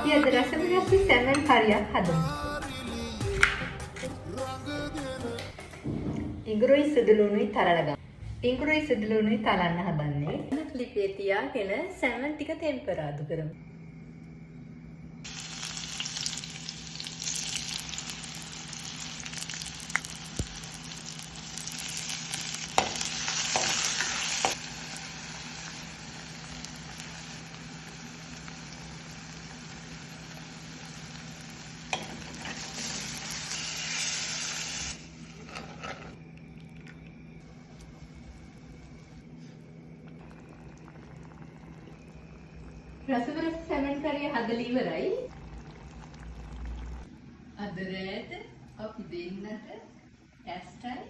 අපි අද රසවිරසි සැමන් හරියක් හදමු. ඉඟුරුයි සුදුලුණුයි තරල ගමු. ඉඟුරුයි සුදුලුණුයි තලන්න හදන්නේ. ලිපේ තියාගෙන සැමන් ටික ටෙම්පරාදු කරමු. රසවිරසි සැමන් කරිය හදලා ඉවරයි. අද රෑට අපි දෙන්නට ඇස්ටයි